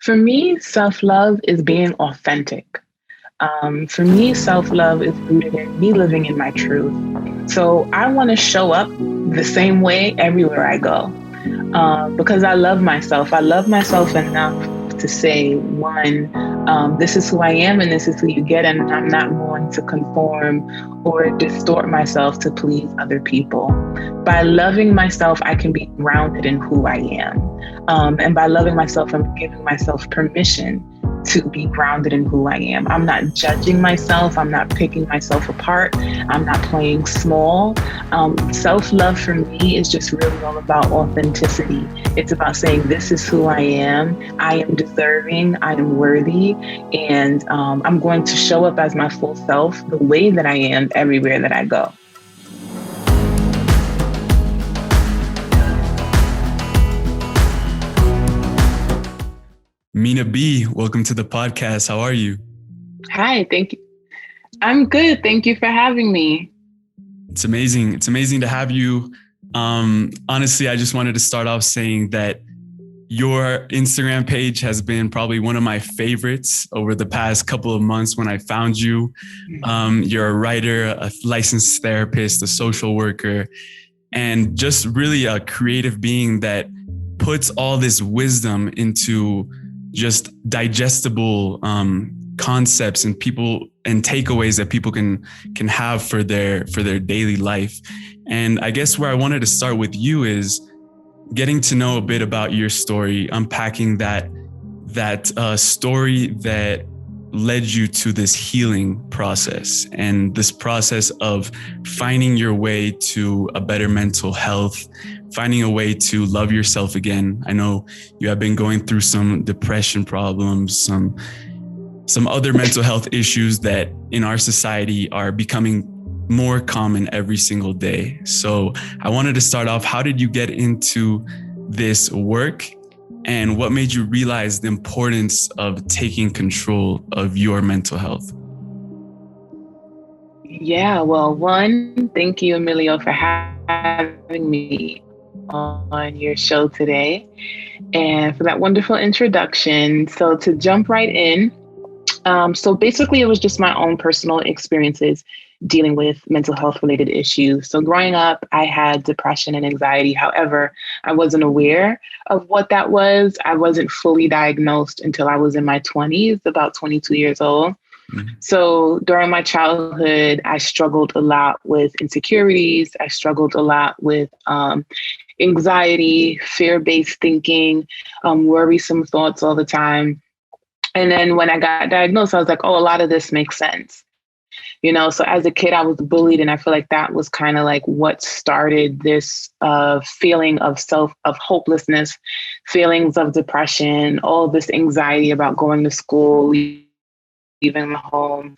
For me, self-love is being authentic. For me, self-love is rooted in me living in my truth. So I want to show up the same way everywhere I go because I love myself. I love myself enough to say, one, this is who I am and this is who you get, and I'm not going to conform or distort myself to please other people. By loving myself, I can be grounded in who I am. And by loving myself, I'm giving myself permission to be grounded in who I am. I'm not judging myself. I'm not picking myself apart. I'm not playing small. Self-love for me is just really all about authenticity. It's about saying, this is who I am. I am deserving. I am worthy. And I'm going to show up as my full self the way that I am everywhere that I go. Minaa B, welcome to the podcast. How are you? Hi, thank you. I'm good. Thank you for having me. It's amazing. It's amazing to have you. Honestly, I just wanted to start off saying that your Instagram page has been probably one of my favorites over the past couple of months when I found you. You're a writer, a licensed therapist, a social worker, and just really a creative being that puts all this wisdom into just digestible concepts and people and takeaways that people can have for their daily life. And I guess where I wanted to start with you is getting to know a bit about your story, unpacking that story that led you to this healing process and this process of finding your way to a better mental health, finding a way to love yourself again. I know you have been going through some depression problems, some other mental health issues that in our society are becoming more common every single day. So I wanted to start off, how did you get into this work? And what made you realize the importance of taking control of your mental health? Yeah, well, one, thank you, Emilio, for having me on your show today and for that wonderful introduction. So, to jump right in, so basically, it was just my own personal experiences dealing with mental health related issues. So growing up, I had depression and anxiety. However, I wasn't aware of what that was. I wasn't fully diagnosed until I was in my 20s, about 22 years old. Mm-hmm. So during my childhood, I struggled a lot with insecurities. I struggled a lot with anxiety, fear-based thinking, worrisome thoughts all the time. And then when I got diagnosed, I was like, oh, a lot of this makes sense. You know, so as a kid, I was bullied. And I feel like that was kind of like what started this feeling of hopelessness, feelings of depression, all this anxiety about going to school, leaving home,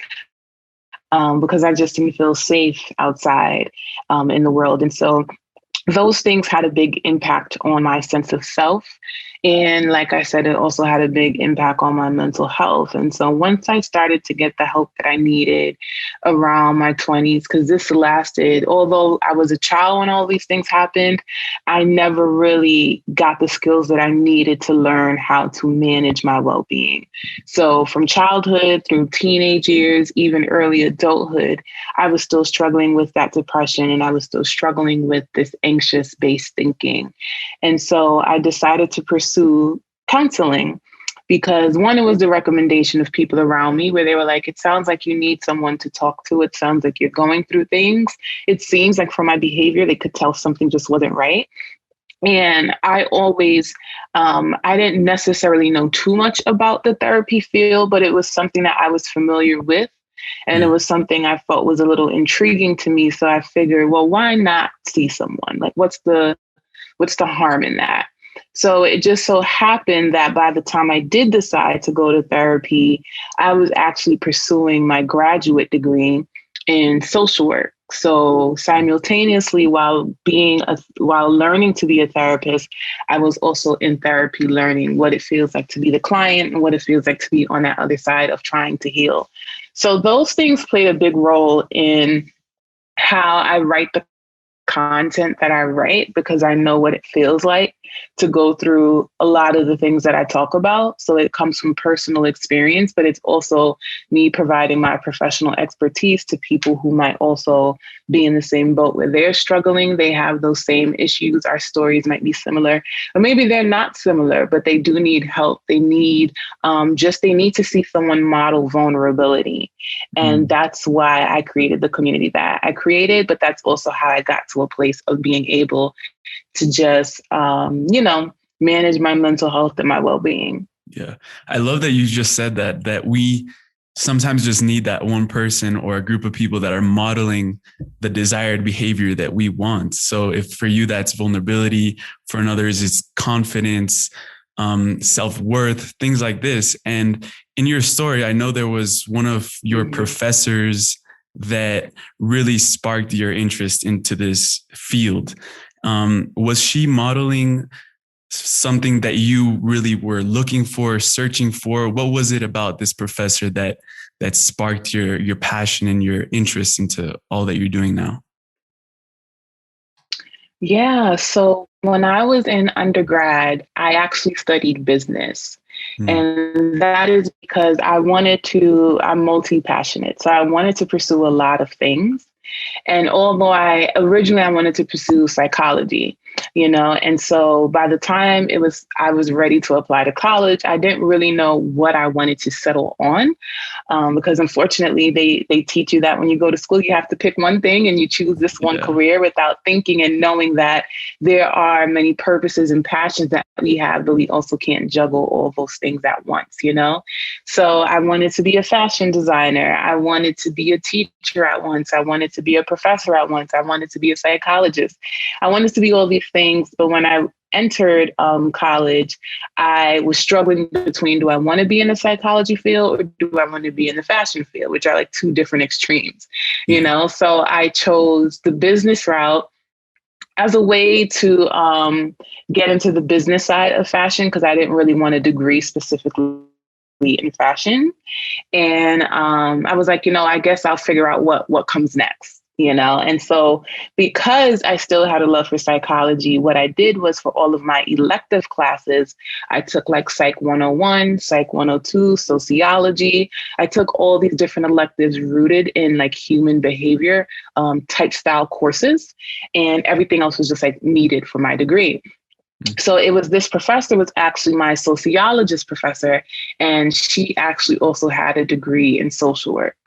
because I just didn't feel safe outside in the world. And so those things had a big impact on my sense of self. And like I said, it also had a big impact on my mental health. And so once I started to get the help that I needed around my 20s, because this lasted, although I was a child when all these things happened, I never really got the skills that I needed to learn how to manage my well-being. So from childhood through teenage years, even early adulthood, I was still struggling with that depression and I was still struggling with this anxious-based thinking. And so I decided to pursue counseling because one, it was the recommendation of people around me where they were like, it sounds like you need someone to talk to. It sounds like you're going through things. It seems like from my behavior, they could tell something just wasn't right. And I always, I didn't necessarily know too much about the therapy field, but it was something that I was familiar with. And it was something I felt was a little intriguing to me. So I figured, well, why not see someone? Like, what's the harm in that? So it just so happened that by the time I did decide to go to therapy, I was actually pursuing my graduate degree in social work. So simultaneously, while learning to be a therapist, I was also in therapy learning what it feels like to be the client and what it feels like to be on that other side of trying to heal. So those things played a big role in how I write the content that I write because I know what it feels like to go through a lot of the things that I talk about. So it comes from personal experience, but it's also me providing my professional expertise to people who might also be in the same boat where they're struggling. They have those same issues. Our stories might be similar, or maybe they're not similar, but they do need help. They need they need to see someone model vulnerability. And that's why I created the community that I created. But that's also how I got to a place of being able to just, manage my mental health and my well-being. Yeah. I love that you just said that we sometimes just need that one person or a group of people that are modeling the desired behavior that we want. So if for you, that's vulnerability, for others, it's confidence, self-worth, things like this. And in your story, I know there was one of your professors that really sparked your interest into this field. Was she modeling something that you really were looking for, searching for? What was it about this professor that sparked your passion and your interest into all that you're doing now? Yeah. So when I was in undergrad, I actually studied business. And that is because I'm multi-passionate. So I wanted to pursue a lot of things. And although I wanted to pursue psychology, and so by the time I was ready to apply to college, I didn't really know what I wanted to settle on. Because unfortunately, they teach you that when you go to school, you have to pick one thing and you choose this one career without thinking and knowing that there are many purposes and passions that we have, but we also can't juggle all those things at once, So I wanted to be a fashion designer. I wanted to be a teacher at once. I wanted to be a professor at once. I wanted to be a psychologist. I wanted to be all these things. But when I entered college, I was struggling between, do I want to be in the psychology field or do I want to be in the fashion field, which are like two different extremes, So I chose the business route as a way to get into the business side of fashion because I didn't really want a degree specifically in fashion. And I was like, I guess I'll figure out what comes next. And so because I still had a love for psychology, what I did was for all of my elective classes, I took like Psych 101, Psych 102, sociology. I took all these different electives rooted in like human behavior type style courses, and everything else was just like needed for my degree. So this professor was actually my sociologist professor, and she actually also had a degree in social work.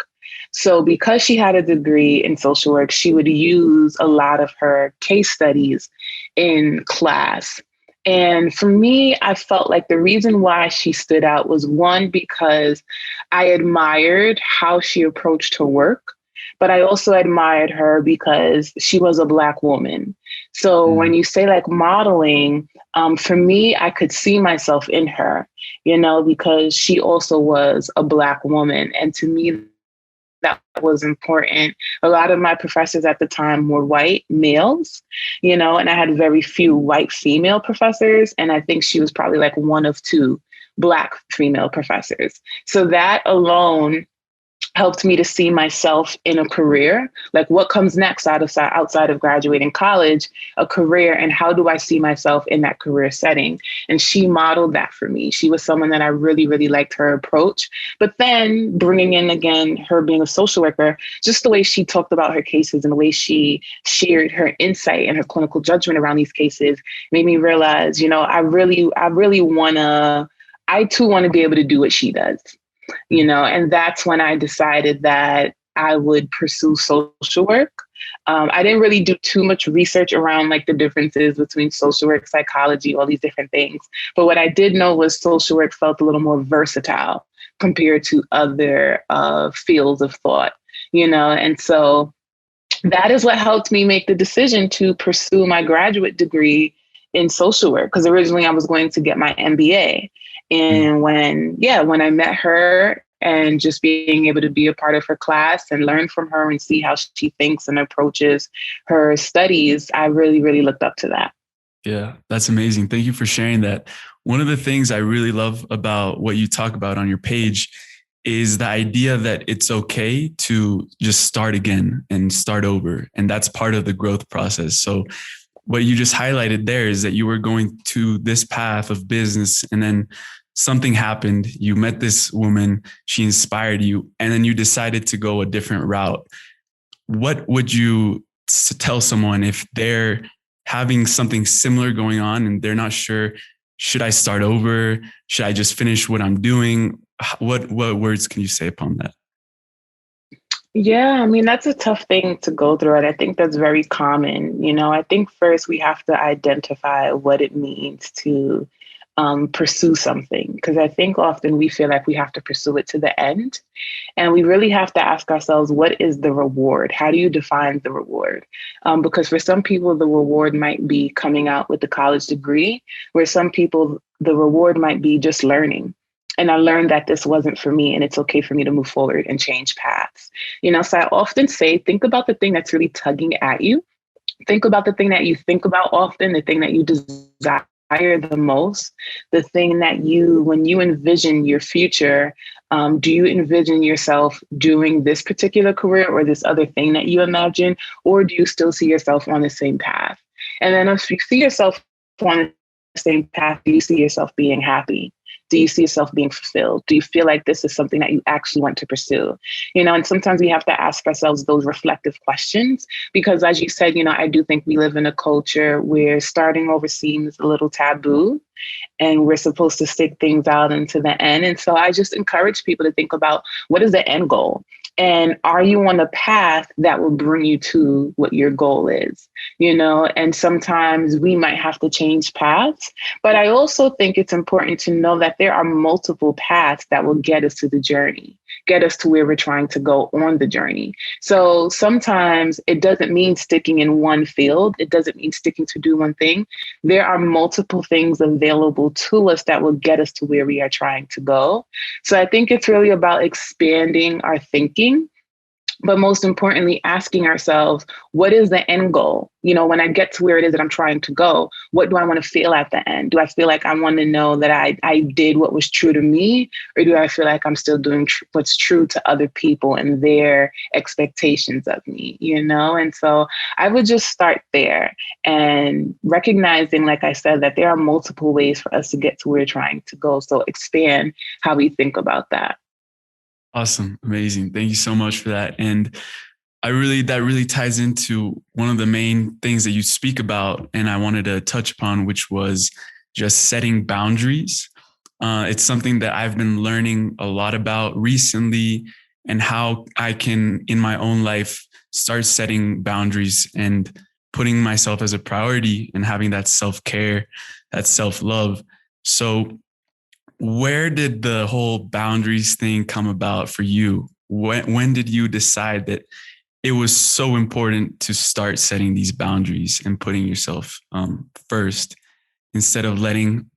So because she had a degree in social work, she would use a lot of her case studies in class. And for me, I felt like the reason why she stood out was one, because I admired how she approached her work, but I also admired her because she was a Black woman. So when you say like modeling, for me, I could see myself in her, because she also was a Black woman. And to me, that was important. A lot of my professors at the time were white males, and I had very few white female professors. And I think she was probably like one of two Black female professors. So that alone helped me to see myself in a career, like what comes next outside of graduating college, a career, and how do I see myself in that career setting? And she modeled that for me. She was someone that I really, really liked her approach. But then bringing in, again, her being a social worker, just the way she talked about her cases and the way she shared her insight and her clinical judgment around these cases made me realize, I too want to be able to do what she does. And that's when I decided that I would pursue social work. I didn't really do too much research around like the differences between social work, psychology, all these different things. But what I did know was social work felt a little more versatile compared to other fields of thought, and so that is what helped me make the decision to pursue my graduate degree in social work, because originally I was going to get my MBA. And when I met her and just being able to be a part of her class and learn from her and see how she thinks and approaches her studies, I really, really looked up to that. Yeah, that's amazing. Thank you for sharing that. One of the things I really love about what you talk about on your page is the idea that it's okay to just start again and start over. And that's part of the growth process. So what you just highlighted there is that you were going to this path of business, and then something happened. You met this woman, she inspired you, and then you decided to go a different route. What would you tell someone if they're having something similar going on and they're not sure, should I start over? Should I just finish what I'm doing? What words can you say upon that? Yeah, I mean, that's a tough thing to go through. And I think that's very common. I think first we have to identify what it means to pursue something. Because I think often we feel like we have to pursue it to the end. And we really have to ask ourselves, what is the reward? How do you define the reward? Because for some people, the reward might be coming out with a college degree, where some people, the reward might be just learning. And I learned that this wasn't for me, and it's okay for me to move forward and change paths. So I often say, think about the thing that's really tugging at you. Think about the thing that you think about often, the thing that you desire the most, the thing that when you envision your future, do you envision yourself doing this particular career or this other thing that you imagine, or do you still see yourself on the same path? And then if you see yourself on the same path, do you see yourself being happy? Do you see yourself being fulfilled? Do you feel like this is something that you actually want to pursue? And sometimes we have to ask ourselves those reflective questions, because as you said, I do think we live in a culture where starting over seems a little taboo, and we're supposed to stick things out into the end. And so I just encourage people to think about, what is the end goal? And are you on a path that will bring you to what your goal is? And sometimes we might have to change paths, but I also think it's important to know that there are multiple paths that will get us to the journey, get us to where we're trying to go on the journey. So sometimes it doesn't mean sticking in one field. It doesn't mean sticking to do one thing. There are multiple things available to us that will get us to where we are trying to go. So I think it's really about expanding our thinking, but most importantly, asking ourselves, what is the end goal? When I get to where it is that I'm trying to go, what do I want to feel at the end? Do I feel like I want to know that I did what was true to me? Or do I feel like I'm still doing what's true to other people and their expectations of me? And so I would just start there and recognizing, like I said, that there are multiple ways for us to get to where we're trying to go. So expand how we think about that. Awesome. Amazing. Thank you so much for that. And that really ties into one of the main things that you speak about, and I wanted to touch upon, which was just setting boundaries. It's something that I've been learning a lot about recently, and how I can, in my own life, start setting boundaries and putting myself as a priority and having that self-care, that self-love. So where did the whole boundaries thing come about for you? When did you decide that it was so important to start setting these boundaries and putting yourself first, instead of letting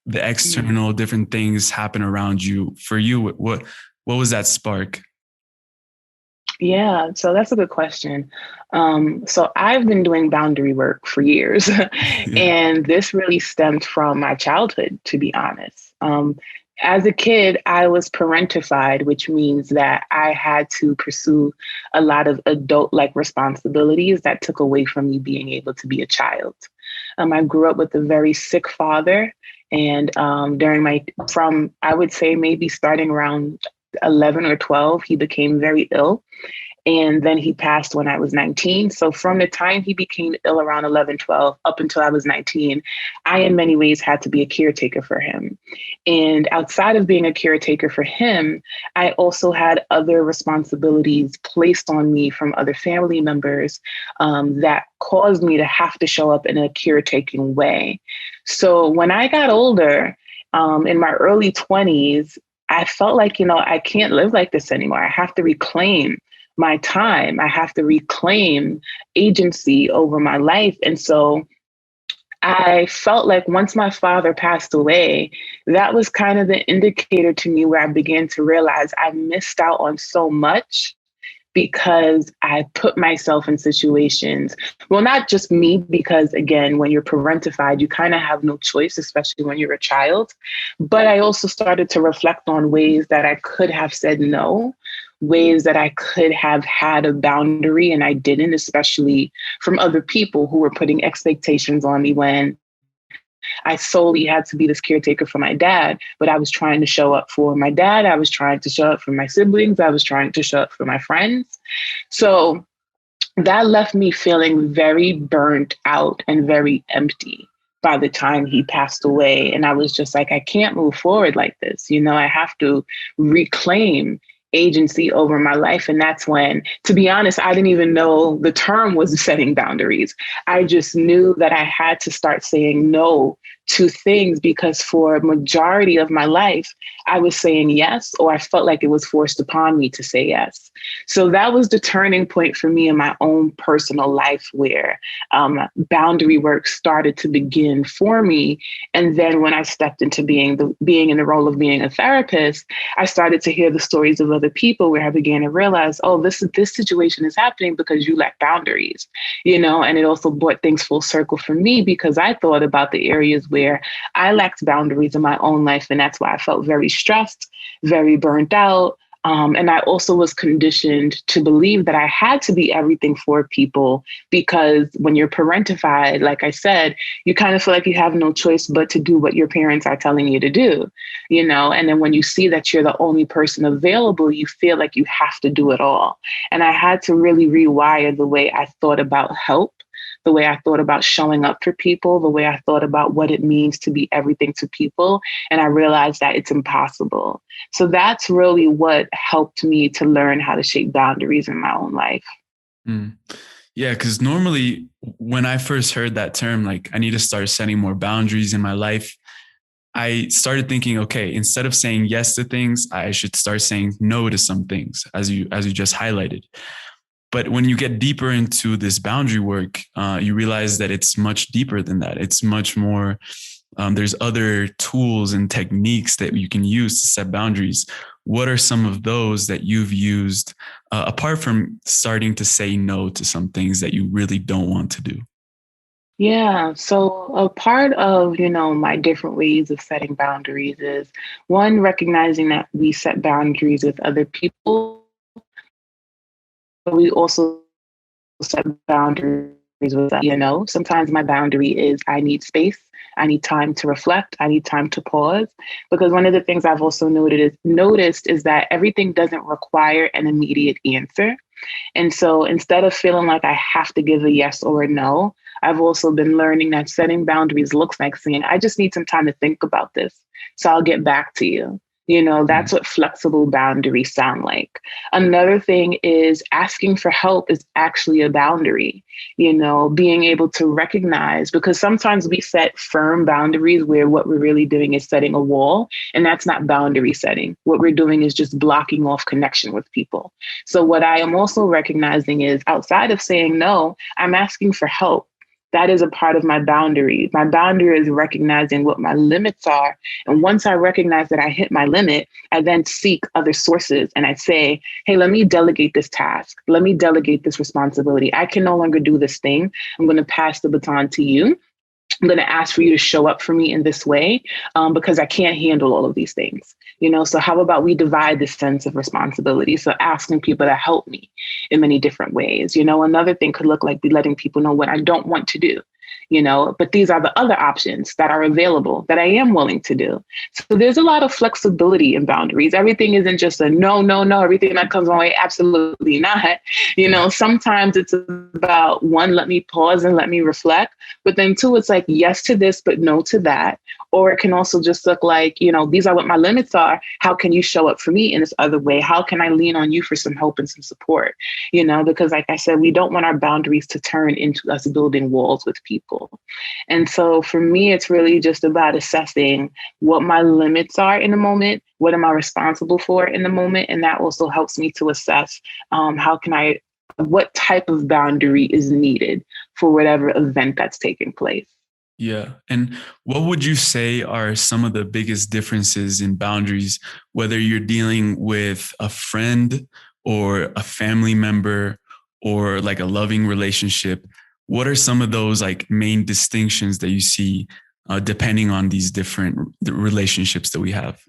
the external different things happen around you? For you, what was that spark? Yeah, so that's a good question. So I've been doing boundary work for years, Yeah. and this really stemmed from my childhood, to be honest. As a kid, I was parentified, which means that I had to pursue a lot of adult-like responsibilities that took away from me being able to be a child. I grew up with a very sick father, and I would say maybe starting around 11 or 12, he became very ill. And then he passed when I was 19. So from the time he became ill around 11, 12, up until I was 19, I in many ways had to be a caretaker for him. And outside of being a caretaker for him, I also had other responsibilities placed on me from other family members that caused me to have to show up in a caretaking way. So when I got older, in my early 20s, I felt like, I can't live like this anymore. I have to reclaim my time. I have to reclaim agency over my life. And so I felt like once my father passed away, that was kind of the indicator to me where I began to realize I missed out on so much because I put myself in situations, well, not just me, because again, when you're parentified, you kind of have no choice, especially when you're a child. But I also started to reflect on ways that I could have said no, ways that I could have had a boundary and I didn't, especially from other people who were putting expectations on me when I solely had to be this caretaker for my dad, but I was trying to show up for my dad. I was trying to show up for my siblings. I was trying to show up for my friends. So that left me feeling very burnt out and very empty by the time he passed away. And I was just like, I can't move forward like this. I have to reclaim agency over my life. And that's when, to be honest, I didn't even know the term was setting boundaries. I just knew that I had to start saying no to things because for a majority of my life, I was saying yes, or I felt like it was forced upon me to say yes. So that was the turning point for me in my own personal life where boundary work started to begin for me. And then when I stepped into being in the role of being a therapist, I started to hear the stories of other people where I began to realize, oh, this situation is happening because you lack boundaries, and it also brought things full circle for me because I thought about the areas where I lacked boundaries in my own life. And that's why I felt very stressed, very burnt out. And I also was conditioned to believe that I had to be everything for people because when you're parentified, like I said, you kind of feel like you have no choice but to do what your parents are telling you to do, and then when you see that you're the only person available, you feel like you have to do it all. And I had to really rewire the way I thought about help, the way I thought about showing up for people, the way I thought about what it means to be everything to people. And I realized that it's impossible. So that's really what helped me to learn how to shape boundaries in my own life. Mm. Yeah, because normally when I first heard that term, like I need to start setting more boundaries in my life, I started thinking, okay, instead of saying yes to things, I should start saying no to some things, as you just highlighted. But when you get deeper into this boundary work, you realize that it's much deeper than that. It's much more. There's other tools and techniques that you can use to set boundaries. What are some of those that you've used apart from starting to say no to some things that you really don't want to do? Yeah. So a part of, my different ways of setting boundaries is one, recognizing that we set boundaries with other people, but we also set boundaries with that. Sometimes my boundary is I need space. I need time to reflect. I need time to pause. Because one of the things I've also noticed is that everything doesn't require an immediate answer. And so instead of feeling like I have to give a yes or a no, I've also been learning that setting boundaries looks like saying, I just need some time to think about this. So I'll get back to you. That's what flexible boundaries sound like. Another thing is asking for help is actually a boundary, being able to recognize, because sometimes we set firm boundaries where what we're really doing is setting a wall, and that's not boundary setting. What we're doing is just blocking off connection with people. So what I am also recognizing is outside of saying no, I'm asking for help. That is a part of my boundary. My boundary is recognizing what my limits are. And once I recognize that I hit my limit, I then seek other sources and I say, hey, let me delegate this task. Let me delegate this responsibility. I can no longer do this thing. I'm going to pass the baton to you. I'm going to ask for you to show up for me in this way because I can't handle all of these things. So how about we divide this sense of responsibility? So asking people to help me in many different ways. Another thing could look like be letting people know what I don't want to do. But these are the other options that are available that I am willing to do. So there's a lot of flexibility in boundaries. Everything isn't just a no, no, no. Everything that comes my way, absolutely not. Sometimes it's about one, let me pause and let me reflect. But then two, it's like yes to this, but no to that. Or it can also just look like, these are what my limits are. How can you show up for me in this other way? How can I lean on you for some help and some support? Because like I said, we don't want our boundaries to turn into us building walls with people. And so for me, it's really just about assessing what my limits are in the moment. What am I responsible for in the moment? And that also helps me to assess what type of boundary is needed for whatever event that's taking place. Yeah. And what would you say are some of the biggest differences in boundaries, whether you're dealing with a friend or a family member or like a loving relationship, what are some of those like main distinctions that you see depending on these different relationships that we have?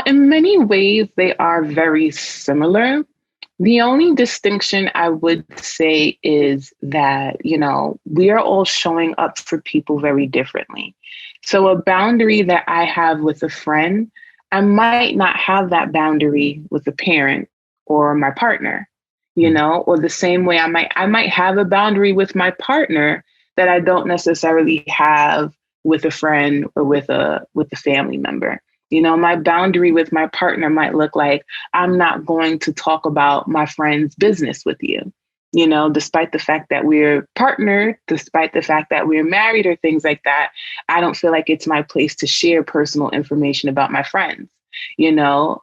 In many ways, they are very similar. The only distinction I would say is that, we are all showing up for people very differently. So a boundary that I have with a friend, I might not have that boundary with a parent or my partner, or the same way I might have a boundary with my partner that I don't necessarily have with a friend or with a family member. My boundary with my partner might look like I'm not going to talk about my friend's business with you. Despite the fact that we're partnered, despite the fact that we're married or things like that, I don't feel like it's my place to share personal information about my friends. You know,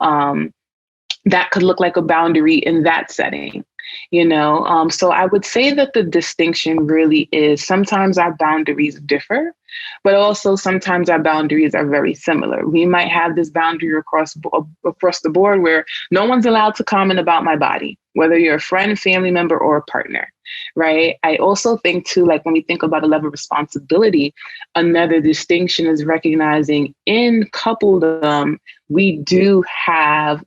that could look like a boundary in that setting. So I would say that the distinction really is sometimes our boundaries differ, but also sometimes our boundaries are very similar. We might have this boundary across the board where no one's allowed to comment about my body, whether you're a friend, family member, or a partner, right? I also think too, like when we think about a level of responsibility, another distinction is recognizing in coupledom, we do have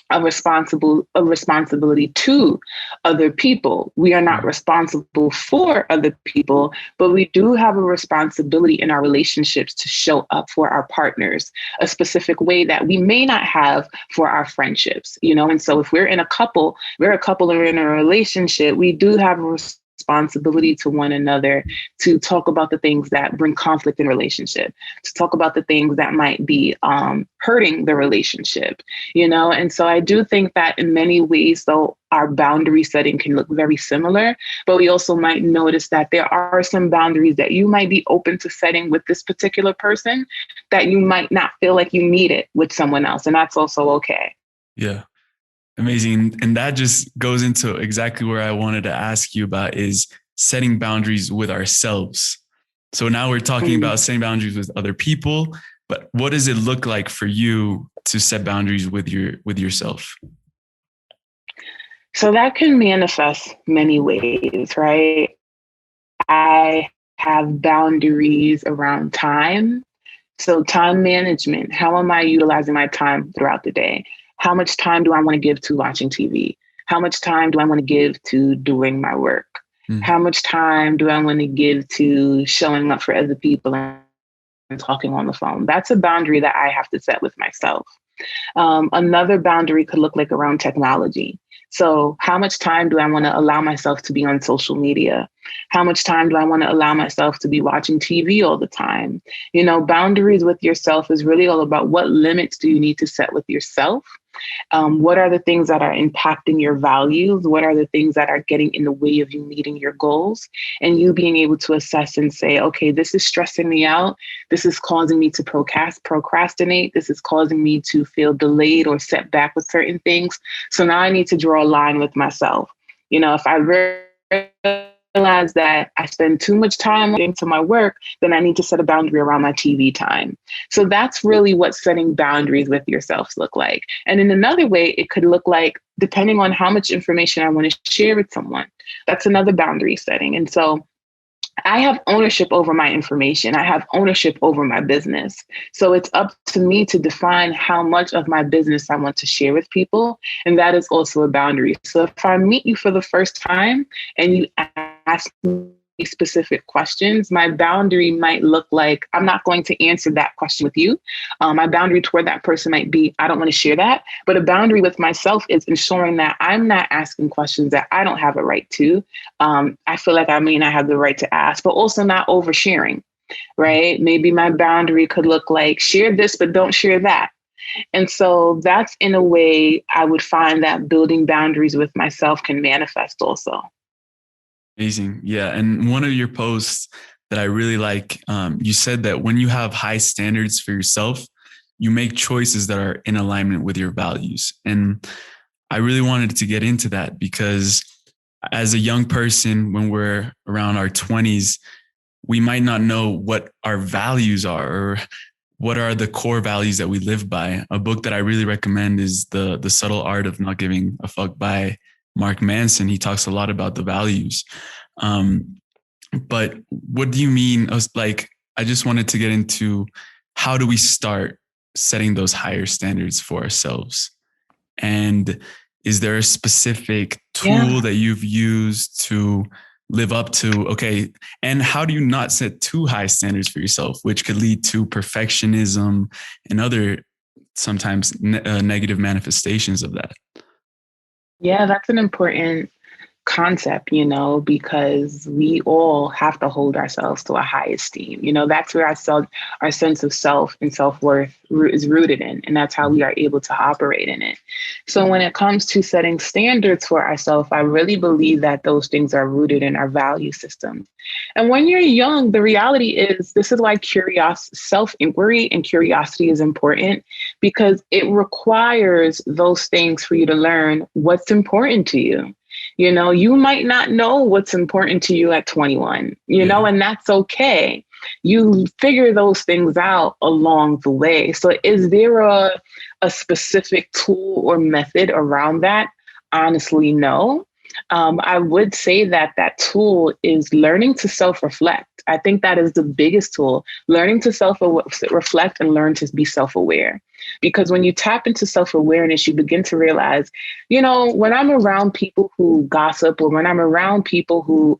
a responsibility to other people. We are not responsible for other people, but we do have a responsibility in our relationships to show up for our partners a specific way that we may not have for our friendships, And so if we're a couple or in a relationship, we do have a responsibility to one another to talk about the things that bring conflict in relationship, to talk about the things that might be hurting the relationship, And so I do think that in many ways, though, our boundary setting can look very similar, but we also might notice that there are some boundaries that you might be open to setting with this particular person that you might not feel like you need it with someone else. And that's also okay. Yeah. Amazing. And that just goes into exactly where I wanted to ask you about is setting boundaries with ourselves. So now we're talking about setting boundaries with other people, but what does it look like for you to set boundaries with yourself? So that can manifest many ways, right? I have boundaries around time. So time management, how am I utilizing my time throughout the day? How much time do I want to give to watching TV? How much time do I want to give to doing my work? How much time do I want to give to showing up for other people and talking on the phone? That's a boundary that I have to set with myself. Another boundary could look like around technology. So how much time do I want to allow myself to be on social media? How much time do I want to allow myself to be watching TV all the time? Boundaries with yourself is really all about what limits do you need to set with yourself? What are the things that are impacting your values? What are the things that are getting in the way of you meeting your goals? And you being able to assess and say, okay, this is stressing me out. This is causing me to procrastinate. This is causing me to feel delayed or set back with certain things. So now I need to draw a line with myself. If I realize that I spend too much time into my work, then I need to set a boundary around my TV time. So that's really what setting boundaries with yourself look like. And in another way, it could look like, depending on how much information I want to share with someone, that's another boundary setting. And so I have ownership over my information. I have ownership over my business. So it's up to me to define how much of my business I want to share with people. And that is also a boundary. So if I meet you for the first time and you ask me specific questions, my boundary might look like I'm not going to answer that question with you. My boundary toward that person might be, I don't want to share that. But a boundary with myself is ensuring that I'm not asking questions that I don't have a right to. I feel like I may not have the right to ask, but also not oversharing, right? Maybe my boundary could look like share this, but don't share that. And so that's in a way I would find that building boundaries with myself can manifest also. Amazing. Yeah. And one of your posts that I really like, you said that when you have high standards for yourself, you make choices that are in alignment with your values. And I really wanted to get into that because as a young person, when we're around our 20s, we might not know what our values are or what are the core values that we live by. A book that I really recommend is The Subtle Art of Not Giving a Fuck by Mark Manson. He talks a lot about the values. But what do you mean? Like, I just wanted to get into, how do we start setting those higher standards for ourselves? And is there a specific tool that you've used to live up to? Okay. And how do you not set too high standards for yourself, which could lead to perfectionism and other sometimes negative manifestations of that? Yeah, that's an important concept, because we all have to hold ourselves to a high esteem. That's where our sense of self and self-worth is rooted in, and that's how we are able to operate in it. So when it comes to setting standards for ourselves, I really believe that those things are rooted in our value system. And when you're young, the reality is, this is why self-inquiry and curiosity is important, because it requires those things for you to learn what's important to you. You might not know what's important to you at 21, and that's okay. You figure those things out along the way. So is there a specific tool or method around that? Honestly, no. I would say that tool is learning to self-reflect. I think that is the biggest tool, learning to self-reflect and learn to be self-aware. Because when you tap into self-awareness, you begin to realize, when I'm around people who gossip, or when I'm around people who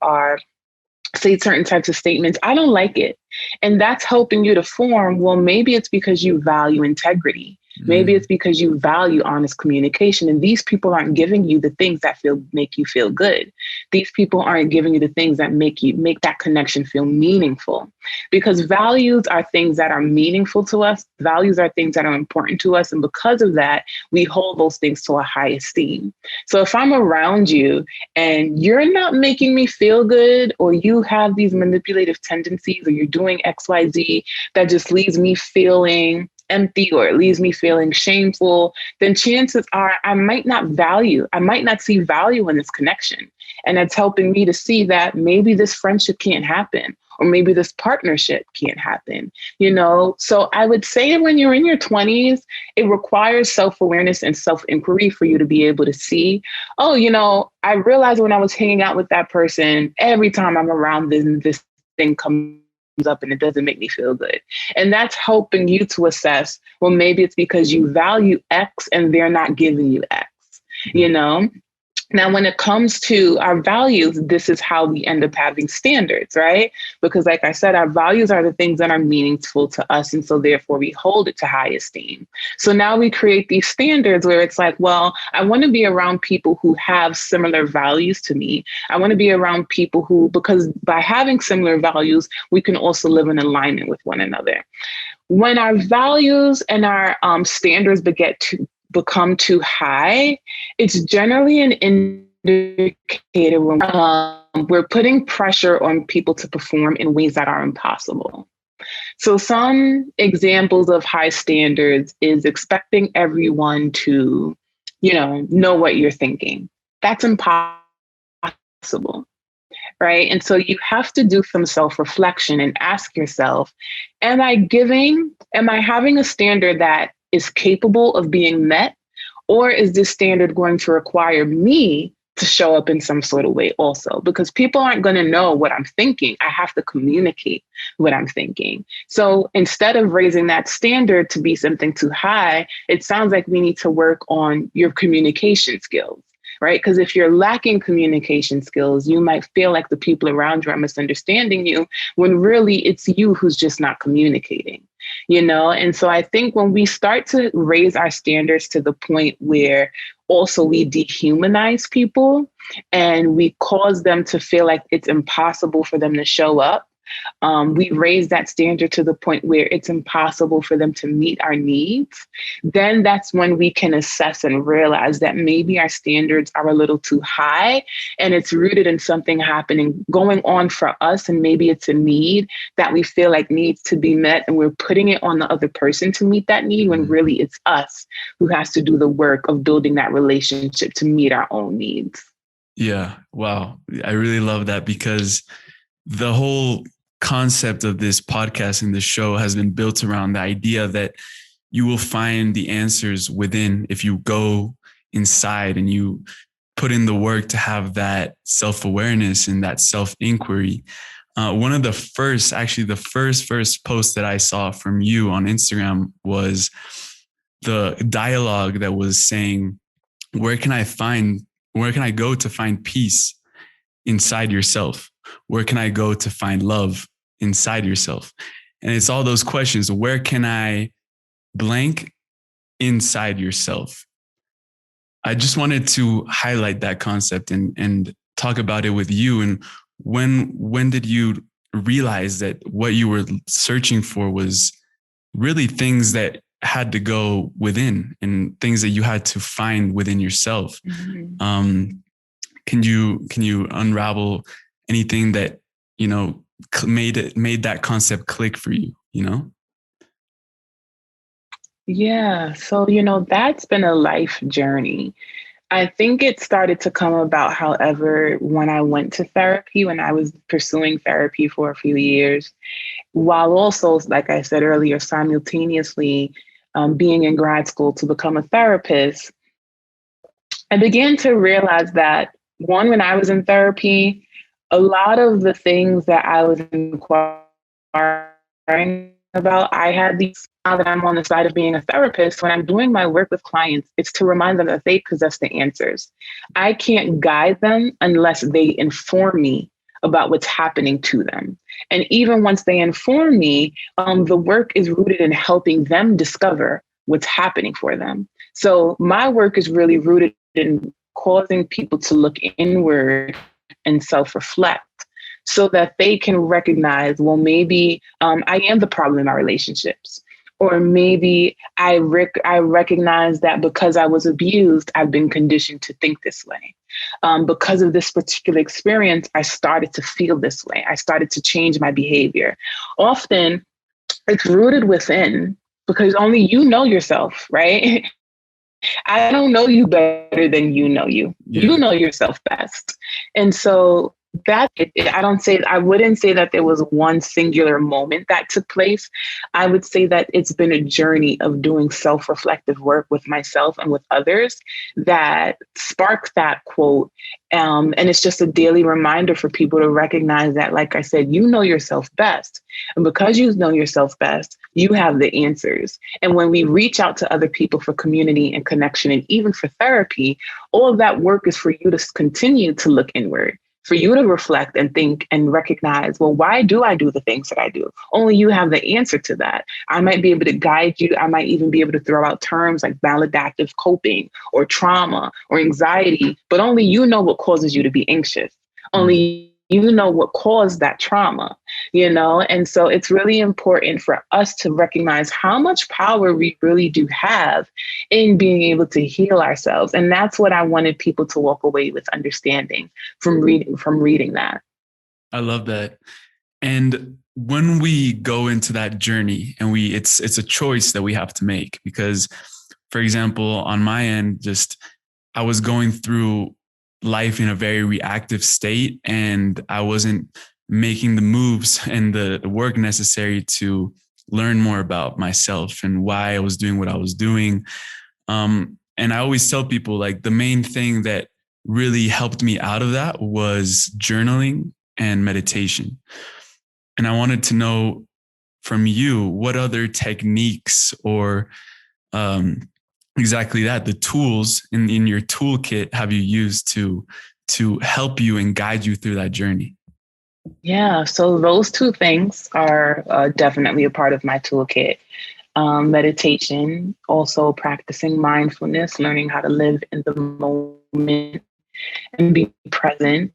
say certain types of statements, I don't like it. And that's helping you to form, well, maybe it's because you value integrity. Maybe it's because you value honest communication, and these people aren't giving you the things that make you feel good. These people aren't giving you the things that make that connection feel meaningful. Because values are things that are meaningful to us. Values are things that are important to us. And because of that, we hold those things to a high esteem. So if I'm around you and you're not making me feel good, or you have these manipulative tendencies, or you're doing XYZ that just leaves me feeling empty, or it leaves me feeling shameful, then chances are I might not see value in this connection. And it's helping me to see that maybe this friendship can't happen, or maybe this partnership can't happen, So I would say when you're in your 20s, it requires self-awareness and self-inquiry for you to be able to see, I realized when I was hanging out with that person, every time I'm around them, this thing comes up and it doesn't make me feel good. And that's helping you to assess, well, maybe it's because you value X and they're not giving you X, Now, when it comes to our values, this is how we end up having standards, right? Because like I said, our values are the things that are meaningful to us. And so therefore we hold it to high esteem. So now we create these standards where it's like, well, I want to be around people who have similar values to me. I want to be around people because by having similar values, we can also live in alignment with one another. When our values and our standards become too high, it's generally an indicator when we're putting pressure on people to perform in ways that are impossible. So some examples of high standards is expecting everyone to, know what you're thinking. That's impossible, right? And so you have to do some self-reflection and ask yourself, am I having a standard that is capable of being met? Or is this standard going to require me to show up in some sort of way also? Because people aren't going to know what I'm thinking. I have to communicate what I'm thinking. So instead of raising that standard to be something too high, it sounds like we need to work on your communication skills. Right? Because if you're lacking communication skills, you might feel like the people around you are misunderstanding you, when really it's you who's just not communicating, And so I think when we start to raise our standards to the point where also we dehumanize people and we cause them to feel like it's impossible for them to show up, we raise that standard to the point where it's impossible for them to meet our needs, then that's when we can assess and realize that maybe our standards are a little too high and it's rooted in something going on for us. And maybe it's a need that we feel like needs to be met, and we're putting it on the other person to meet that need, when really it's us who has to do the work of building that relationship to meet our own needs. Yeah. Wow. I really love that, because the whole concept of this podcast and this show has been built around the idea that you will find the answers within if you go inside and you put in the work to have that self-awareness and that self-inquiry. One of the first post that I saw from you on Instagram was the dialogue that was saying, where can I go to find peace inside yourself? Where can I go to find love inside yourself? And it's all those questions. Where can I blank inside yourself? I just wanted to highlight that concept and talk about it with you. And when did you realize that what you were searching for was really things that had to go within and things that you had to find within yourself? Mm-hmm. Can you unravel anything that, made that concept click for you, Yeah. So, that's been a life journey. I think it started to come about, however, when I went to therapy, when I was pursuing therapy for a few years, while also, like I said earlier, simultaneously being in grad school to become a therapist. I began to realize that, one, when I was in therapy, a lot of the things that I was inquiring about, I had these, now that I'm on the side of being a therapist, when I'm doing my work with clients, it's to remind them that they possess the answers. I can't guide them unless they inform me about what's happening to them. And even once they inform me, the work is rooted in helping them discover what's happening for them. So my work is really rooted in causing people to look inward and self-reflect so that they can recognize, well, maybe I am the problem in my relationships. Or maybe I recognize that because I was abused, I've been conditioned to think this way. Because of this particular experience, I started to feel this way. I started to change my behavior. Often it's rooted within, because only you know yourself, right? I don't know you better than you know you. Yeah. You know yourself best. And so I wouldn't say that there was one singular moment that took place. I would say that it's been a journey of doing self-reflective work with myself and with others that sparked that quote. And it's just a daily reminder for people to recognize that, like I said, you know yourself best. And because you know yourself best, you have the answers. And when we reach out to other people for community and connection, and even for therapy, all of that work is for you to continue to look inward, for you to reflect and think and recognize, well, why do I do the things that I do? Only you have the answer to that. I might be able to guide you. I might even be able to throw out terms like maladaptive coping or trauma or anxiety, but only you know what causes you to be anxious. Only you know what caused that trauma, And so it's really important for us to recognize how much power we really do have in being able to heal ourselves. And that's what I wanted people to walk away with understanding from reading that. I love that. And when we go into that journey and it's a choice that we have to make, because, for example, on my end, I was going through life in a very reactive state, and I wasn't making the moves and the work necessary to learn more about myself and why I was doing what I was doing. And I always tell people, like, the main thing that really helped me out of that was journaling and meditation. And I wanted to know from you, what other techniques or exactly that, the tools in your toolkit have you used to help you and guide you through that journey? Yeah, so those two things are definitely a part of my toolkit. Meditation, also practicing mindfulness, learning how to live in the moment and be present.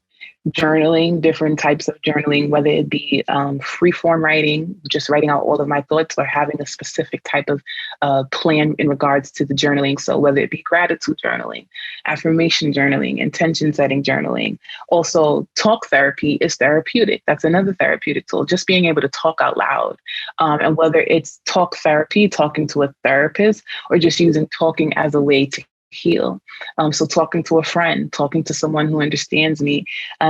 Journaling, different types of journaling, whether it be free form writing, just writing out all of my thoughts, or having a specific type of plan in regards to the journaling. So whether it be gratitude journaling, affirmation journaling, intention setting journaling. Also, talk therapy is therapeutic. That's another therapeutic tool, just being able to talk out loud. And whether it's talk therapy, talking to a therapist, or just using talking as a way to heal. So talking to a friend, talking to someone who understands me.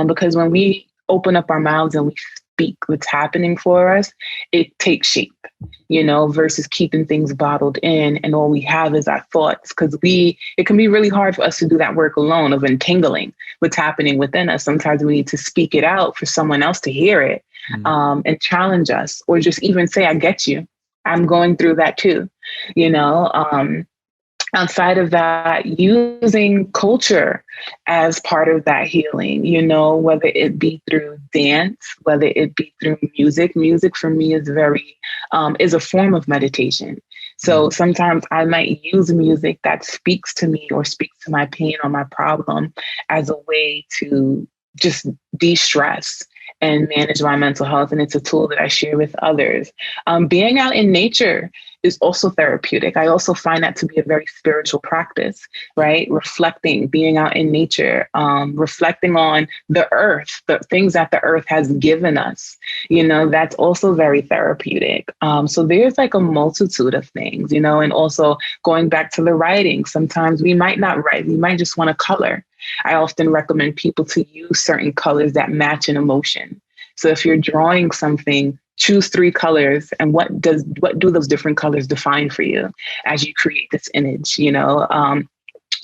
Because when we open up our mouths and we speak what's happening for us, it takes shape, versus keeping things bottled in and all we have is our thoughts. Because it can be really hard for us to do that work alone of untangling what's happening within us. Sometimes we need to speak it out for someone else to hear it, and challenge us, or just even say, I get you. I'm going through that too, outside of that, using culture as part of that healing, whether it be through dance, whether it be through music. Music for me is a form of meditation. So sometimes I might use music that speaks to me or speaks to my pain or my problem as a way to just de-stress and manage my mental health. And it's a tool that I share with others. Being out in nature is also therapeutic. I also find that to be a very spiritual practice, right? Reflecting, being out in nature, reflecting on the earth, the things that the earth has given us, that's also very therapeutic. So there's like a multitude of things, and also going back to the writing, sometimes we might not write, we might just want to color. I often recommend people to use certain colors that match an emotion. So if you're drawing something, choose 3 colors, and what do those different colors define for you as you create this image,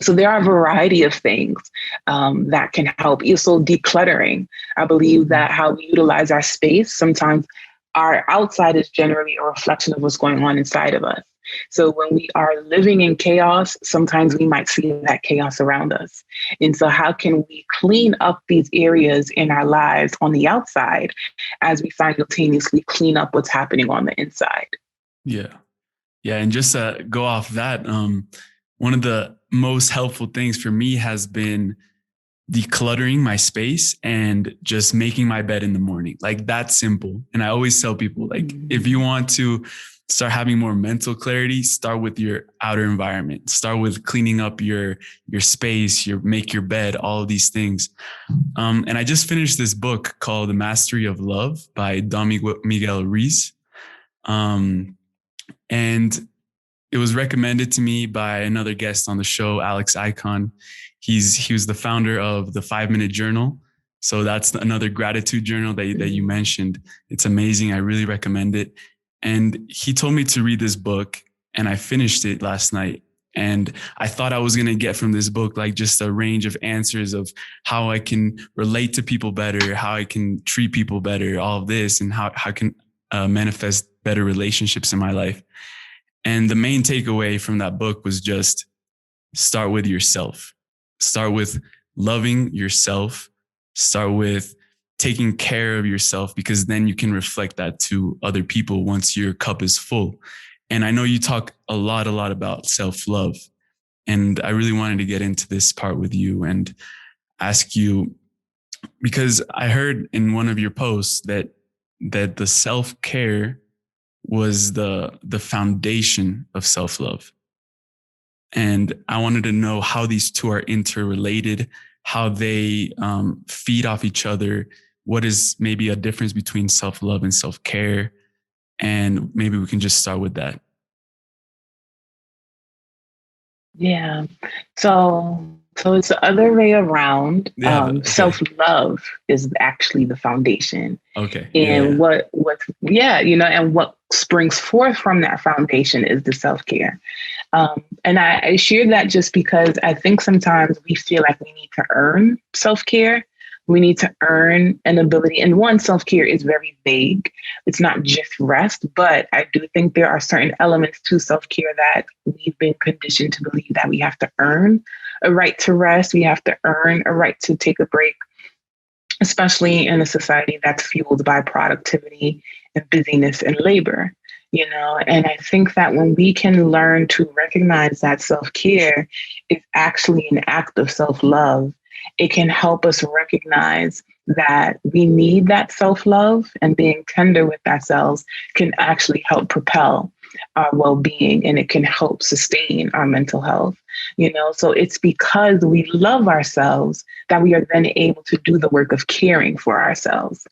So there are a variety of things that can help. Also decluttering. I believe that how we utilize our space, sometimes our outside is generally a reflection of what's going on inside of us. So when we are living in chaos, sometimes we might see that chaos around us. And so how can we clean up these areas in our lives on the outside as we simultaneously clean up what's happening on the inside? Yeah. Yeah. And just go off that, one of the most helpful things for me has been decluttering my space and just making my bed in the morning. Like, that's simple. And I always tell people, like, if you want to start having more mental clarity, start with your outer environment, start with cleaning up your space, make your bed, all of these things. And I just finished this book called The Mastery of Love by Don Miguel Ruiz. And it was recommended to me by another guest on the show, Alex Icon. He was the founder of the 5-Minute Journal. So that's another gratitude journal that you mentioned. It's amazing. I really recommend it. And he told me to read this book, and I finished it last night. And I thought I was going to get from this book like just a range of answers of how I can relate to people better, how I can treat people better, all of this, and how I can manifest better relationships in my life. And the main takeaway from that book was just start with yourself. Start with loving yourself. Start with taking care of yourself, because then you can reflect that to other people once your cup is full. And I know you talk a lot about self-love. And I really wanted to get into this part with you and ask you, because I heard in one of your posts that the self-care was the foundation of self-love. And I wanted to know how these two are interrelated, how they feed off each other. What is maybe a difference between self-love and self-care? And maybe we can just start with that. Yeah. So it's the other way around. Yeah, okay. Self-love is actually the foundation. Okay. And what and what springs forth from that foundation is the self-care. And I share that just because I think sometimes we feel like we need to earn self-care. We need to earn an ability. And one, self-care is very vague. It's not just rest, but I do think there are certain elements to self-care that we've been conditioned to believe that we have to earn a right to rest. We have to earn a right to take a break, especially in a society that's fueled by productivity and busyness and labor. And I think that when we can learn to recognize that self-care is actually an act of self-love, it can help us recognize that we need that self-love, and being tender with ourselves can actually help propel our well-being, and it can help sustain our mental health. So it's because we love ourselves that we are then able to do the work of caring for ourselves.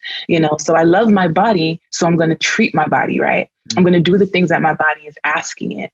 So I love my body, so I'm going to treat my body right. I'm going to do the things that my body is asking it.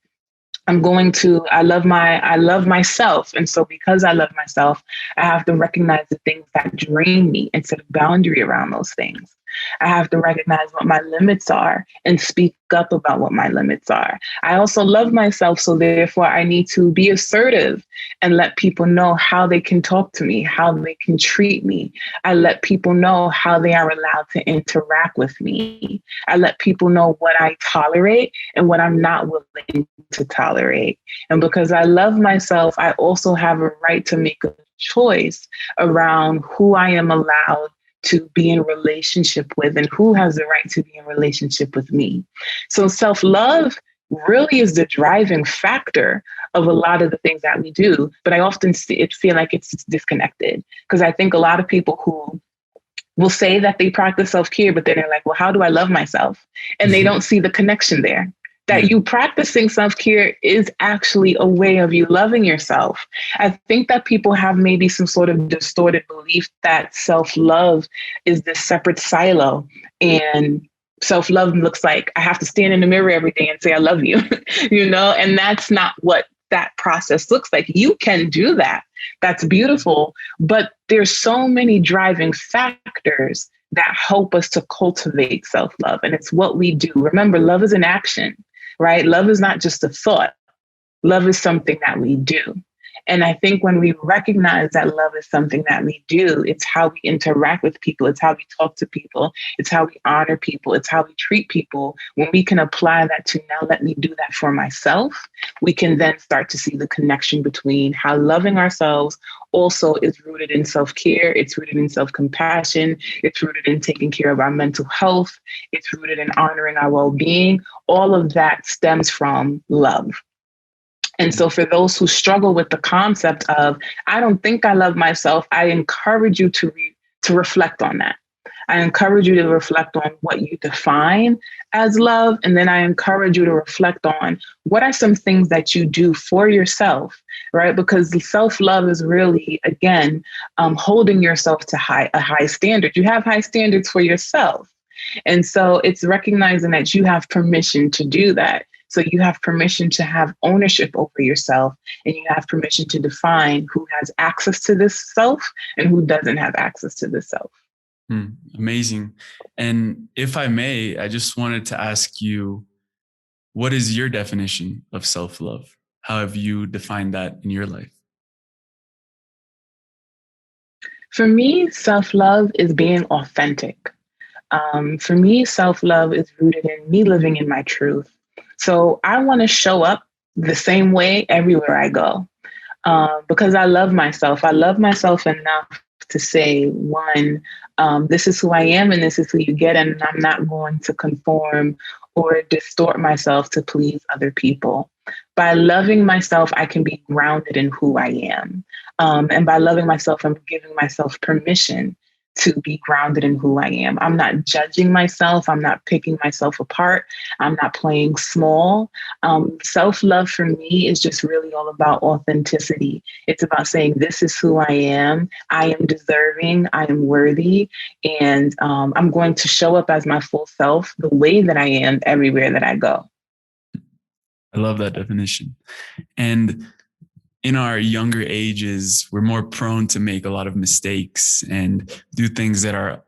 I love myself. And so because I love myself, I have to recognize the things that drain me and set a boundary around those things. I have to recognize what my limits are and speak up about what my limits are. I also love myself, so therefore I need to be assertive and let people know how they can talk to me, how they can treat me. I let people know how they are allowed to interact with me. I let people know what I tolerate and what I'm not willing to tolerate. And because I love myself, I also have a right to make a choice around who I am allowed to be in relationship with and who has the right to be in relationship with me. So self-love really is the driving factor of a lot of the things that we do. But I often feel like it's disconnected, because I think a lot of people who will say that they practice self-care, but then they're like, well, how do I love myself? And they don't see the connection there. That you practicing self-care is actually a way of you loving yourself. I think that people have maybe some sort of distorted belief that self-love is this separate silo, and self-love looks like I have to stand in the mirror every day and say, I love you, and that's not what that process looks like. You can do that. That's beautiful. But there's so many driving factors that help us to cultivate self-love. And it's what we do. Remember, love is an action, right? Love is not just a thought. Love is something that we do. And I think when we recognize that love is something that we do, it's how we interact with people. It's how we talk to people. It's how we honor people. It's how we treat people. When we can apply that to, now let me do that for myself, we can then start to see the connection between how loving ourselves also is rooted in self-care. It's rooted in self-compassion. It's rooted in taking care of our mental health. It's rooted in honoring our well-being. All of that stems from love. And so for those who struggle with the concept of, I don't think I love myself, I encourage you to reflect on that. I encourage you to reflect on what you define as love. And then I encourage you to reflect on what are some things that you do for yourself, right? Because self-love is really, again, holding yourself to a high standard. You have high standards for yourself. And so it's recognizing that you have permission to do that. So you have permission to have ownership over yourself, and you have permission to define who has access to this self and who doesn't have access to this self. Amazing. And if I may, I just wanted to ask you, what is your definition of self-love? How have you defined that in your life? For me, self-love is being authentic. For me, self-love is rooted in me living in my truth. So I want to show up the same way everywhere I go, because I love myself. I love myself enough to say, one, this is who I am and this is who you get, and I'm not going to conform or distort myself to please other people. By loving myself, I can be grounded in who I am. And by loving myself, I'm giving myself permission to be grounded in who I am. I'm not judging myself. I'm not picking myself apart. I'm not playing small. Self-love for me is just really all about authenticity. It's about saying, this is who I am. I am deserving. I am worthy. And I'm going to show up as my full self the way that I am everywhere that I go. I love that definition. And in our younger ages, we're more prone to make a lot of mistakes and do things that are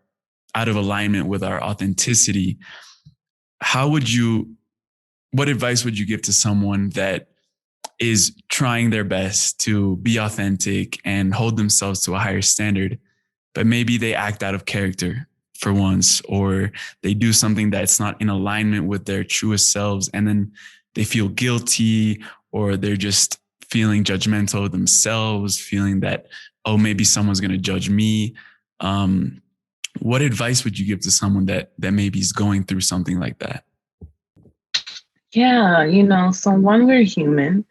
out of alignment with our authenticity. What advice would you give to someone that is trying their best to be authentic and hold themselves to a higher standard, but maybe they act out of character for once, or they do something that's not in alignment with their truest selves, and then they feel guilty, or they're just feeling judgmental themselves, feeling that, oh, maybe someone's going to judge me. What advice would you give to someone that maybe is going through something like that? Yeah, so when we're human,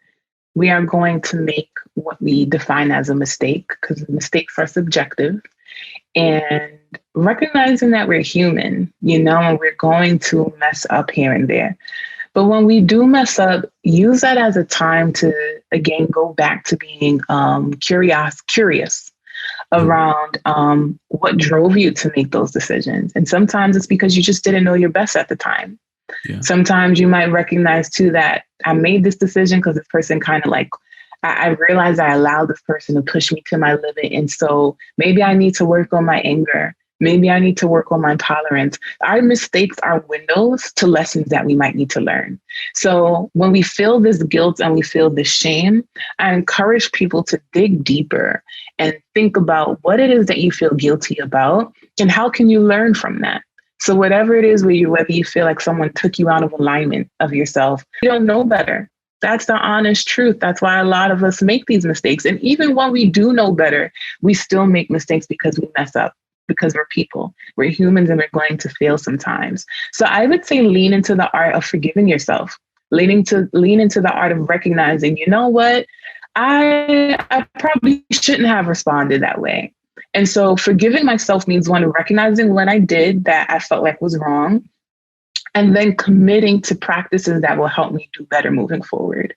we are going to make what we define as a mistake, because mistakes are subjective. And recognizing that we're human, and we're going to mess up here and there. But when we do mess up, use that as a time to, again, go back to being curious around what drove you to make those decisions. And sometimes it's because you just didn't know your best at the time. Yeah. Sometimes you might recognize too that I made this decision because this person kind of I realized I allowed this person to push me to my limit. And so maybe I need to work on my anger. Maybe I need to work on my tolerance. Our mistakes are windows to lessons that we might need to learn. So when we feel this guilt and we feel this shame, I encourage people to dig deeper and think about what it is that you feel guilty about and how can you learn from that. So whatever it is, whether you feel like someone took you out of alignment of yourself, you don't know better. That's the honest truth. That's why a lot of us make these mistakes. And even when we do know better, we still make mistakes because we mess up, because we're people. We're humans and we're going to fail sometimes. So I would say lean into the art of forgiving yourself, lean into the art of recognizing, you know what? I probably shouldn't have responded that way. And so forgiving myself means, one, recognizing when I did that I felt like was wrong, and then committing to practices that will help me do better moving forward.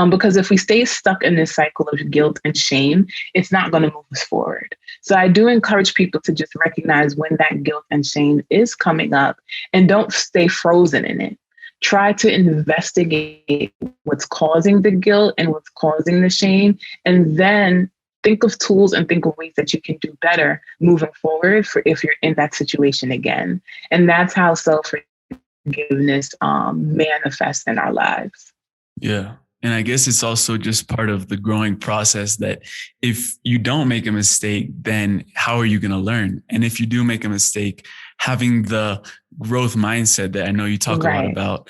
Because if we stay stuck in this cycle of guilt and shame, it's not going to move us forward. So I do encourage people to just recognize when that guilt and shame is coming up and don't stay frozen in it. Try to investigate what's causing the guilt and what's causing the shame, and then think of tools and think of ways that you can do better moving forward for if you're in that situation again. And that's how self-forgiveness manifests in our lives. Yeah. And I guess it's also just part of the growing process that if you don't make a mistake, then how are you going to learn? And if you do make a mistake, having the growth mindset that I know you talk a lot about,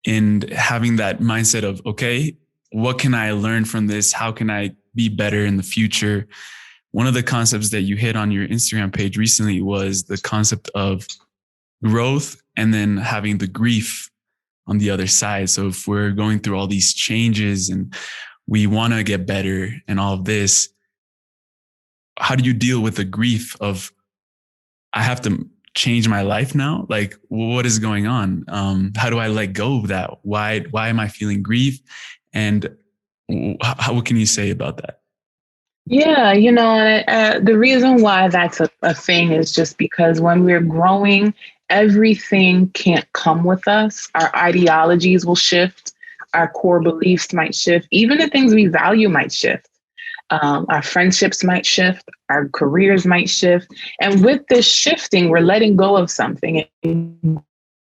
and having that mindset of, okay, what can I learn from this? How can I be better in the future? One of the concepts that you hit on your Instagram page recently was the concept of growth and then having the grief on the other side. So if we're going through all these changes and we want to get better and all of this, how do you deal with the grief of, I have to change my life now? Like, what is going on? How do I let go of that? Why am I feeling grief? And what can you say about that? Yeah, the reason why that's a thing is just because when we're growing, everything can't come with us. Our ideologies will shift, our core beliefs might shift, even the things we value might shift. Our friendships might shift, our careers might shift. And with this shifting, we're letting go of something. And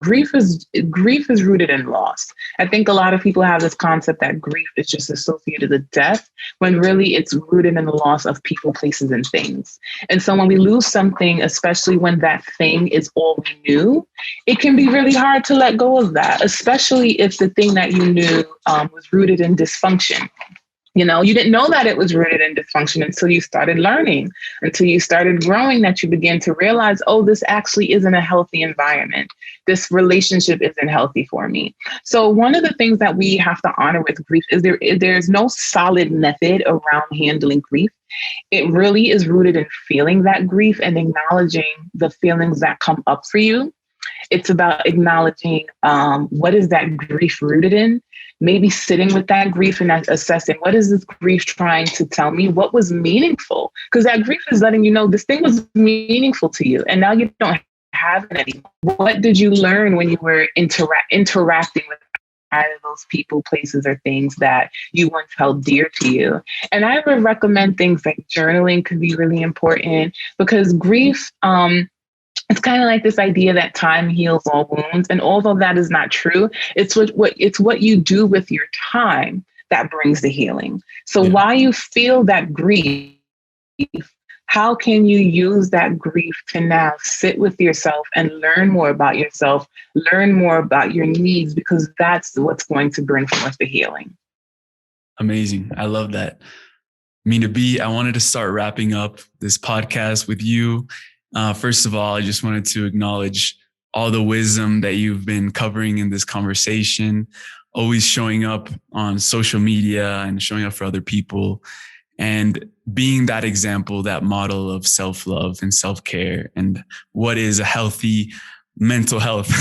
grief is rooted in loss. I think a lot of people have this concept that grief is just associated with death, when really it's rooted in the loss of people, places, and things. And so when we lose something, especially when that thing is all we knew, it can be really hard to let go of that, especially if the thing that you knew was rooted in dysfunction. You didn't know that it was rooted in dysfunction until you started learning, until you started growing, that you begin to realize, oh, this actually isn't a healthy environment. This relationship isn't healthy for me. So one of the things that we have to honor with grief is there's no solid method around handling grief. It really is rooted in feeling that grief and acknowledging the feelings that come up for you. It's about acknowledging what is that grief rooted in, maybe sitting with that grief and assessing, what is this grief trying to tell me? What was meaningful? Because that grief is letting you know this thing was meaningful to you, and now you don't have it anymore. What did you learn when you were interacting with either those people, places, or things that you once held dear to you? And I would recommend things like journaling could be really important, because grief, it's kind of like this idea that time heals all wounds. And although that is not true, it's what you do with your time that brings the healing. So while you feel that grief, how can you use that grief to now sit with yourself and learn more about yourself, learn more about your needs, because that's what's going to bring forth the healing. Amazing. I love that. Minaa B, I wanted to start wrapping up this podcast with you. First of all, I just wanted to acknowledge all the wisdom that you've been covering in this conversation, always showing up on social media and showing up for other people and being that example, that model of self-love and self-care and what is a healthy mental health.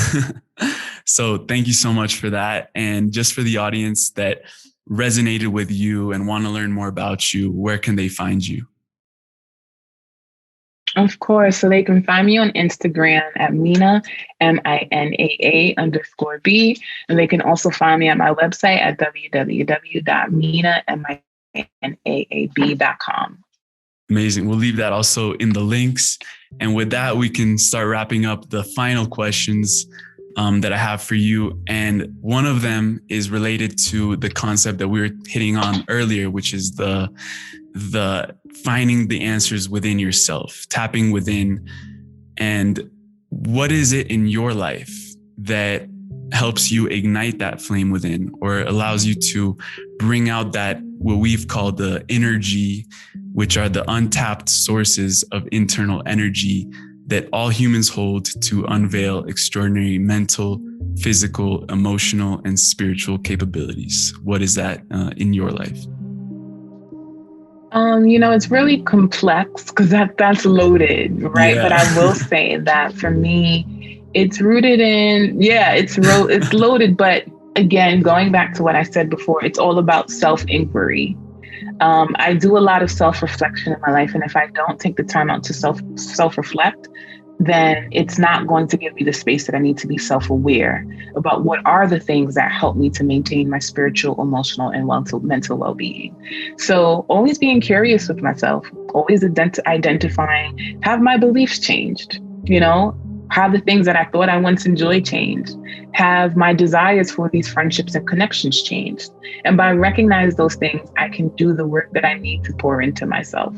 So thank you so much for that. And just for the audience that resonated with you and want to learn more about you, where can they find you? Of course. So they can find me on Instagram at Minaa, MINAA_B. And they can also find me at my website at www.minaaab.com. Amazing. We'll leave that also in the links. And with that, we can start wrapping up the final questions that I have for you. And one of them is related to the concept that we were hitting on earlier, which is the finding the answers within yourself, tapping within. And what is it in your life that helps you ignite that flame within, or allows you to bring out that, what we've called the energy, which are the untapped sources of internal energy that all humans hold to unveil extraordinary mental, physical, emotional, and spiritual capabilities? What is that in your life? It's really complex because that's loaded, right? Yeah. But I will say that for me, it's rooted in, it's loaded. But again, going back to what I said before, it's all about self-inquiry. I do a lot of self-reflection in my life, and if I don't take the time out to self-reflect, then it's not going to give me the space that I need to be self-aware about what are the things that help me to maintain my spiritual, emotional, and mental well-being. So always being curious with myself, always identifying, have my beliefs changed? Have the things that I thought I once enjoyed changed? Have my desires for these friendships and connections changed? And by recognizing those things, I can do the work that I need to pour into myself.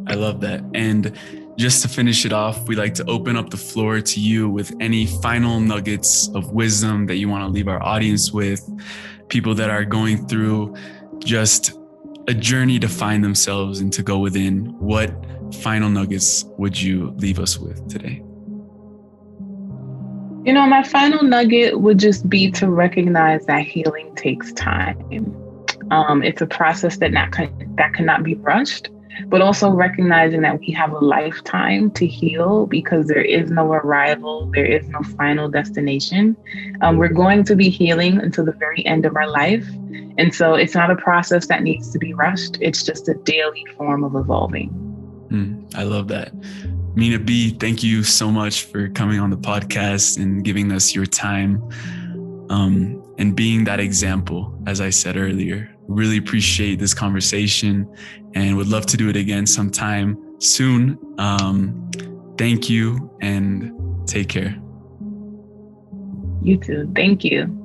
I love that. And just to finish it off, we like to open up the floor to you with any final nuggets of wisdom that you want to leave our audience with, people that are going through just a journey to find themselves and to go within. What final nuggets would you leave us with today? My final nugget would just be to recognize that healing takes time. It's a process that cannot be rushed, but also recognizing that we have a lifetime to heal because there is no arrival, there is no final destination. We're going to be healing until the very end of our life. And so it's not a process that needs to be rushed. It's just a daily form of evolving. I love that. Minaa B, thank you so much for coming on the podcast and giving us your time and being that example, as I said earlier. Really appreciate this conversation and would love to do it again sometime soon. Thank you and take care. You too. Thank you.